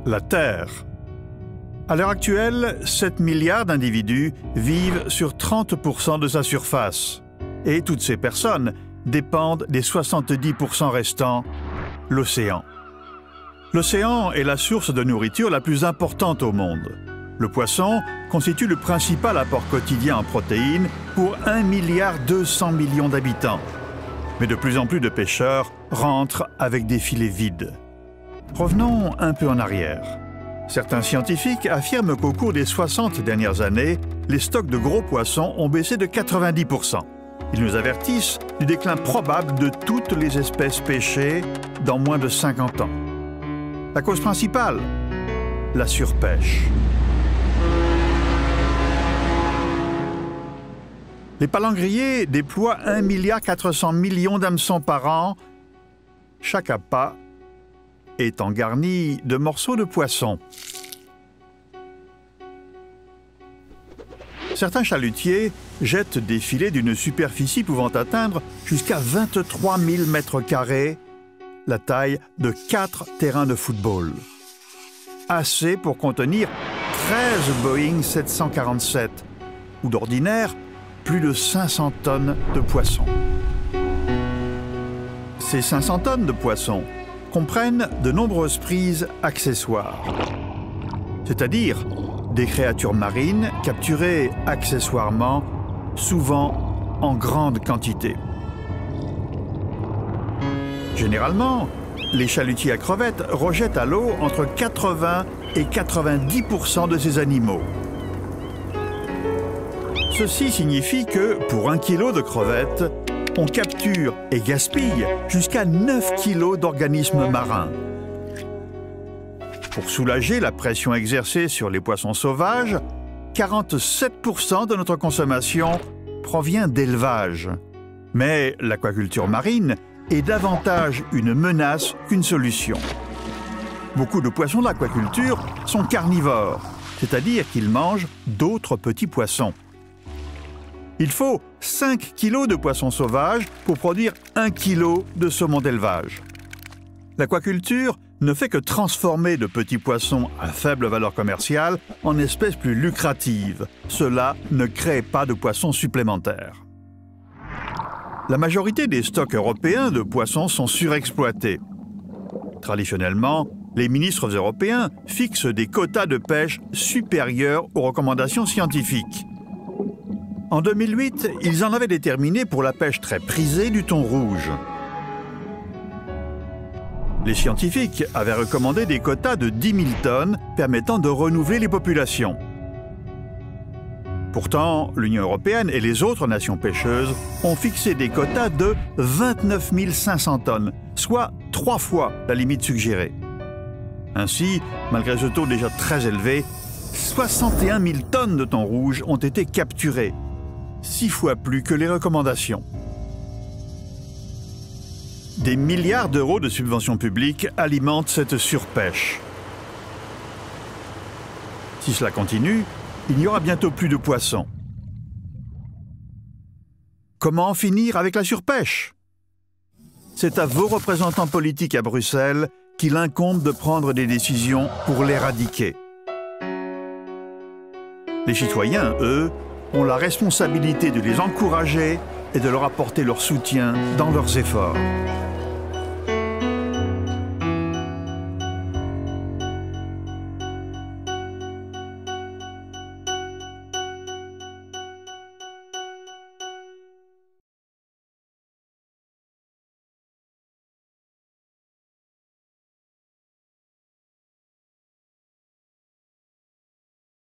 La Terre. À l'heure actuelle, 7 milliards d'individus vivent sur 30% de sa surface. Et toutes ces personnes dépendent des 70% restants, l'océan. L'océan est la source de nourriture la plus importante au monde. Le poisson constitue le principal apport quotidien en protéines pour 1,2 milliard d'habitants. Mais de plus en plus de pêcheurs rentrent avec des filets vides. Revenons un peu en arrière. Certains scientifiques affirment qu'au cours des 60 dernières années, les stocks de gros poissons ont baissé de 90%. Ils nous avertissent du déclin probable de toutes les espèces pêchées dans moins de 50 ans. La cause principale, la surpêche. Les palangriers déploient 1,4 milliard d'hameçons par an. Chaque appât étant garni de morceaux de poisson. Certains chalutiers jettent des filets d'une superficie pouvant atteindre jusqu'à 23 000 mètres carrés, la taille de 4 terrains de football. Assez pour contenir 13 Boeing 747, ou d'ordinaire, plus de 500 tonnes de poissons. Ces 500 tonnes de poissons comprennent de nombreuses prises accessoires, c'est-à-dire des créatures marines capturées accessoirement, souvent en grande quantité. Généralement, les chalutiers à crevettes rejettent à l'eau entre 80 et 90% de ces animaux. Ceci signifie que, pour 1 kilo de crevettes, on capture et gaspille jusqu'à 9 kg d'organismes marins. Pour soulager la pression exercée sur les poissons sauvages, 47% de notre consommation provient d'élevage. Mais l'aquaculture marine est davantage une menace qu'une solution. Beaucoup de poissons d'aquaculture sont carnivores, c'est-à-dire qu'ils mangent d'autres petits poissons. Il faut 5 kg de poissons sauvages pour produire 1 kg de saumon d'élevage. L'aquaculture ne fait que transformer de petits poissons à faible valeur commerciale en espèces plus lucratives. Cela ne crée pas de poissons supplémentaires. La majorité des stocks européens de poissons sont surexploités. Traditionnellement, les ministres européens fixent des quotas de pêche supérieurs aux recommandations scientifiques. En 2008, ils en avaient déterminé pour la pêche très prisée du thon rouge. Les scientifiques avaient recommandé des quotas de 10 000 tonnes permettant de renouveler les populations. Pourtant, l'Union européenne et les autres nations pêcheuses ont fixé des quotas de 29 500 tonnes, soit 3 fois la limite suggérée. Ainsi, malgré ce taux déjà très élevé, 61 000 tonnes de thon rouge ont été capturées, 6 fois plus que les recommandations. Des milliards d'euros de subventions publiques alimentent cette surpêche. Si cela continue, il n'y aura bientôt plus de poissons. Comment en finir avec la surpêche? C'est à vos représentants politiques à Bruxelles qu'il incombe de prendre des décisions pour l'éradiquer. Les citoyens, eux, ont la responsabilité de les encourager et de leur apporter leur soutien dans leurs efforts.